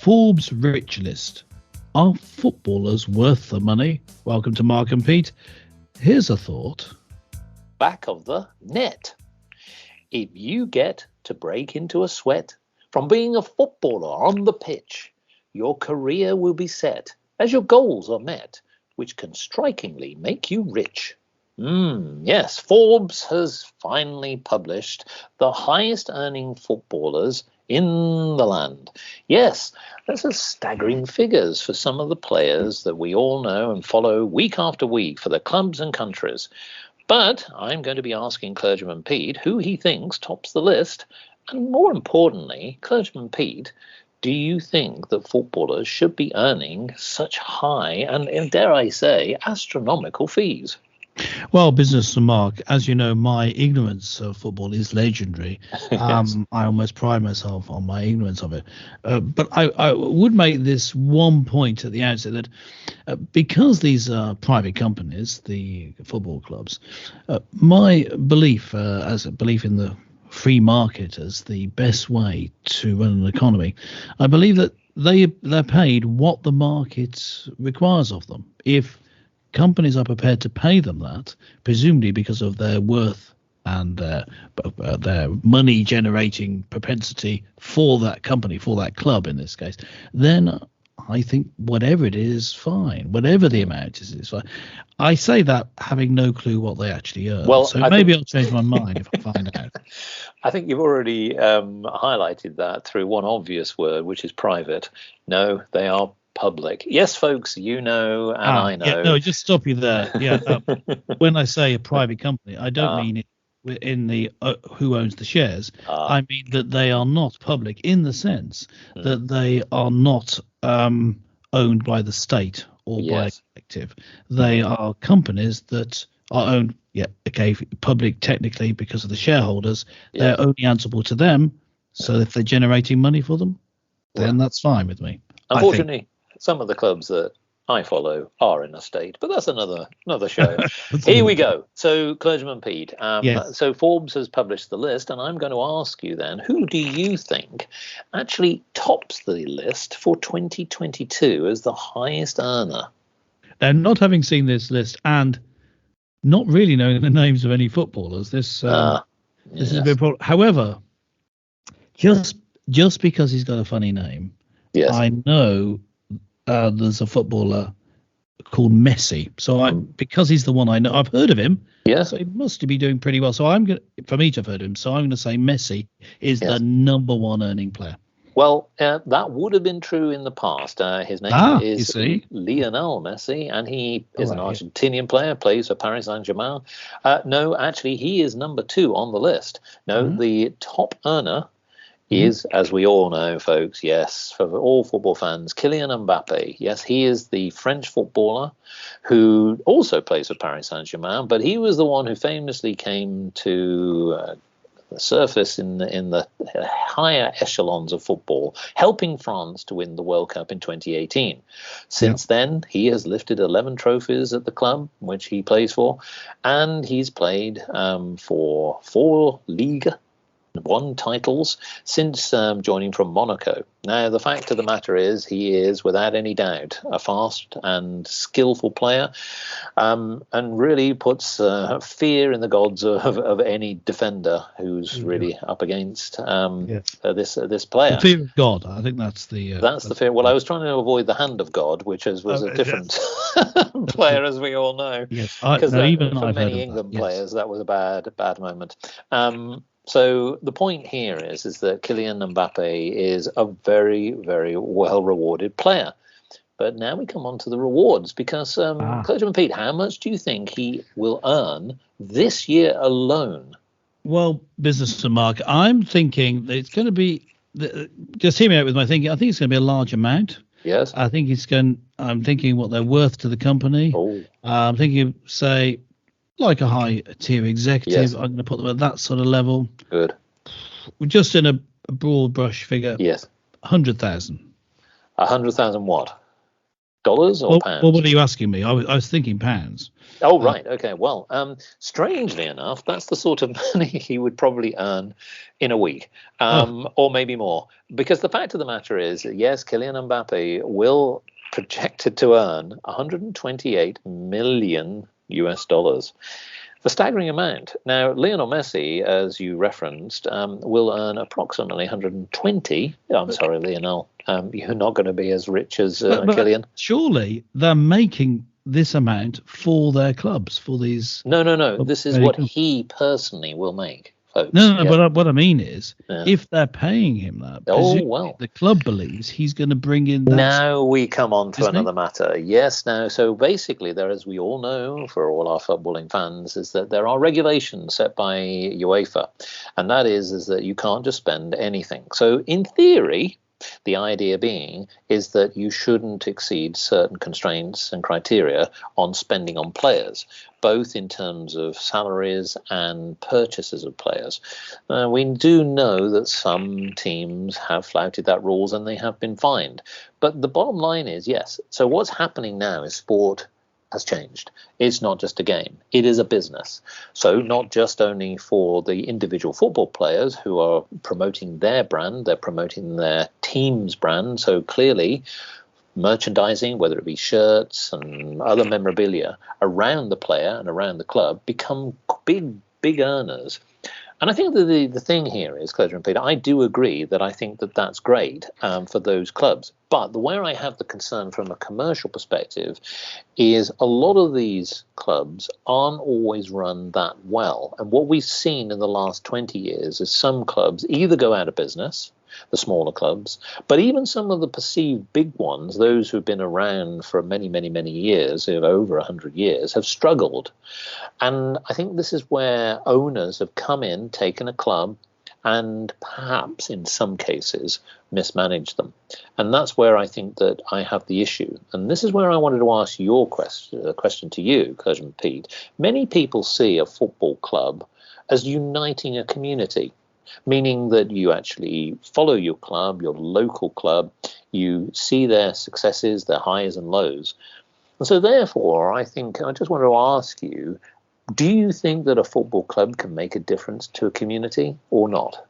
Forbes Rich List. Are footballers worth the money? Welcome to Mark and Pete. Here's a thought. Back of the net. If you get to break into a sweat from being a footballer on the pitch, your career will be set as your goals are met, which can strikingly make you rich. Yes, Forbes has finally published the highest earning footballers in the land. Yes, that's a staggering figures for some of the players that we all know and follow week after week for their clubs and countries. But I'm going to be asking Clergyman Pete who he thinks tops the list. And more importantly, Clergyman Pete, do you think that footballers should be earning such high and dare I say, astronomical fees? Well, business and Mark, as you know, my ignorance of football is legendary. Yes. I almost pride myself on my ignorance of it. But I would make this one point at the outset that because these are private companies, the football clubs, my belief as a belief in the free market as the best way to run an economy, I believe that they're paid what the market requires of them. If companies are prepared to pay them that, presumably because of their worth and their money generating propensity for that company, for that club in this case, then I think whatever it is, fine. Whatever the amount is fine. I say that having no clue what they actually earn. Well, so maybe I'll change my mind if I find out. I think you've already highlighted that through one obvious word, which is private. No, they are public. Yes, folks, you know, and I know. Yeah, no, just stop you there. Yeah, when I say a private company, I don't mean it in the who owns the shares. I mean that they are not public in the sense that they are not owned by the state or by a collective. They are companies that are owned, public technically because of the shareholders. They're only answerable to them. So if they're generating money for them, then that's fine with me. Unfortunately, some of the clubs that I follow are in a state, but that's another show. Here we go. So, Clergyman Pete, so Forbes has published the list, and I'm going to ask you then, who do you think actually tops the list for 2022 as the highest earner? Now, not having seen this list and not really knowing the names of any footballers, this is a bit of a problem. However, just because he's got a funny name, I know there's a footballer called Messi. So because he's the one I know, I've heard of him. So he must be doing pretty well. So for me to have heard of him, so I'm going to say Messi is the number one earning player. Well, that would have been true in the past. His name is Lionel Messi, and he is an Argentinian player, plays for Paris Saint-Germain. No, actually, he is number 2 on the list. No, the top earner is, as we all know, folks, for all football fans, Kylian Mbappe. Yes, he is the French footballer who also plays for Paris Saint-Germain, but he was the one who famously came to the surface in the higher echelons of football, helping France to win the World Cup in 2018. Since then, he has lifted 11 trophies at the club, which he plays for, and he's played for 4 Ligue 1 titles since joining from Monaco. Now, the fact of the matter is he is, without any doubt, a fast and skillful player, and really puts fear in the gods of any defender who's really up against this player. The fear of God, I think that's the fear. Well, I was trying to avoid the hand of God, which was a different player, as we all know. Yes, because for I've many England players, that was a bad moment. So the point here is that Kylian Mbappe is a very, very well-rewarded player. But now we come on to the rewards, because, Clergyman Pete, how much do you think he will earn this year alone? Well, business and Mark, I'm thinking that it's going to be, just hear me out with my thinking, I think it's going to be a large amount. Yes. I'm thinking what they're worth to the company. I'm thinking, say, like a high tier executive, I'm going to put them at that sort of level. Good. Just in a broad brush figure. 100,000. 100,000 what? dollars or pounds? Well, what are you asking me? I was thinking pounds. Oh, right. Okay. Well, strangely enough, that's the sort of money he would probably earn in a week, or maybe more. Because the fact of the matter is, yes, Kylian Mbappe will projected to earn 128 million US dollars. The staggering amount. Now, Lionel Messi, as you referenced, will earn approximately 120. I'm sorry, Lionel. You're not going to be as rich as Kylian. Surely they're making this amount for their clubs, for these. No. This is what he personally will make. Folks. No, but what I mean is, if they're paying him that, the club believes he's going to bring in that. Now we come on to another matter. Yes, now, so basically there, as we all know, for all our footballing fans, is that there are regulations set by UEFA, and that is that you can't just spend anything. So in theory, the idea being is that you shouldn't exceed certain constraints and criteria on spending on players, both in terms of salaries and purchases of players. We do know that some teams have flouted that rules and they have been fined. But the bottom line is, yes. So what's happening now is sport has changed. It's not just a game. It is a business. So not just only for the individual football players who are promoting their brand, they're promoting their team's brand. So clearly merchandising, whether it be shirts and other memorabilia around the player and around the club, become big earners. And I think that the thing here is, Cledger and Peter, I do agree that I think that that's great for those clubs. But where I have the concern from a commercial perspective is a lot of these clubs aren't always run that well. And what we've seen in the last 20 years is some clubs either go out of business, the smaller clubs, but even some of the perceived big ones, those who've been around for many, many, many years, over 100 years, have struggled. And I think this is where owners have come in, taken a club, and perhaps in some cases mismanaged them. And that's where I think that I have the issue. And this is where I wanted to ask your question to you, Clergyman Pete. Many people see a football club as uniting a community, meaning that you actually follow your club, your local club, you see their successes, their highs and lows. And so therefore, I think I just want to ask you, do you think that a football club can make a difference to a community or not?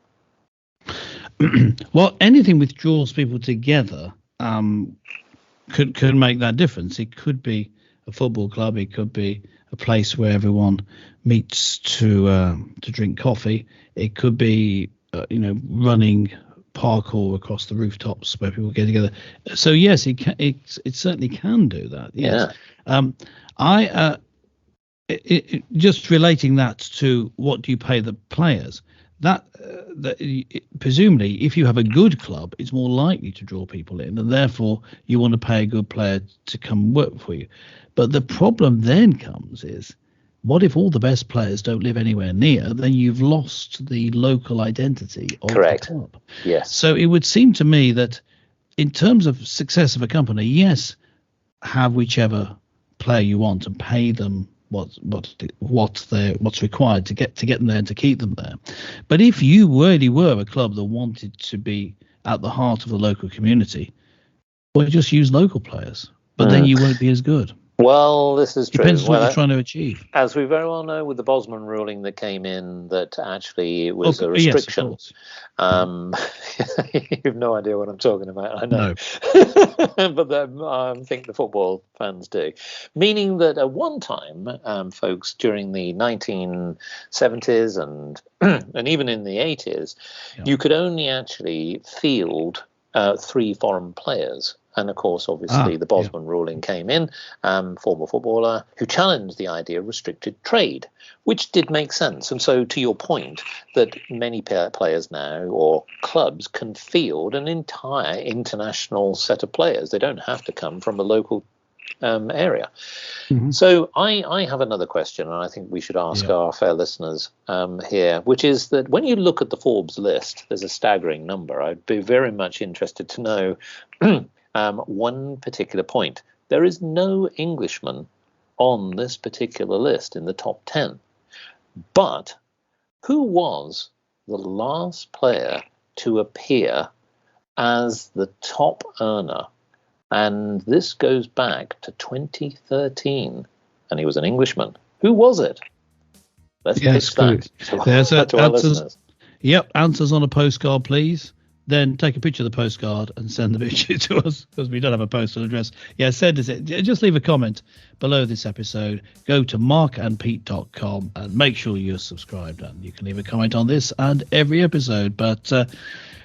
Well, anything which draws people together could make that difference. It could be a football club. It could be a place where everyone meets to drink coffee. It could be running parkour across the rooftops where people get together. So yes, it certainly can do that. Yes. Yeah. Just relating that to what do you pay the players, that presumably if you have a good club, it's more likely to draw people in, and therefore you want to pay a good player to come work for you. But the problem then comes is, what if all the best players don't live anywhere near? Then you've lost the local identity of the club. Yes. So it would seem to me that in terms of success of a company, yes, have whichever player you want and pay them what's required to get them there and to keep them there. But if you really were a club that wanted to be at the heart of the local community, well, just use local players, but then you won't be as good. Well, this is true. Depends what you're trying to achieve. As we very well know with the Bosman ruling that came in, that actually it was a restriction. Yes, you have no idea what I'm talking about. I know. No. But I think the football fans do. Meaning that at one time, folks, during the 1970s and even in the 80s, you could only actually field 3 foreign players. And of course, obviously, the Bosman ruling came in, former footballer, who challenged the idea of restricted trade, which did make sense. And so to your point, that many players now or clubs can field an entire international set of players. They don't have to come from a local area. Mm-hmm. So I have another question, and I think we should ask our fair listeners here, which is that when you look at the Forbes list, there's a staggering number. I'd be very much interested to know one particular point. There is no Englishman on this particular list in the top 10. But who was the last player to appear as the top earner And this goes back to 2013, and he was an Englishman. Who was it? Let's pitch that to our listeners. Yep, answers on a postcard, please. Then take a picture of the postcard and send the picture to us, because we don't have a postal address. Yeah, send us it. Just leave a comment below this episode. Go to markandpete.com and make sure you're subscribed. And you can leave a comment on this and every episode. But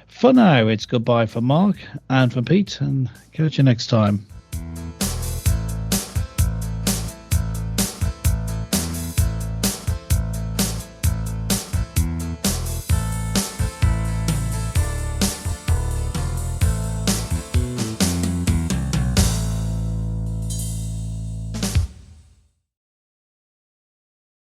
for now, it's goodbye from Mark and from Pete, and catch you next time.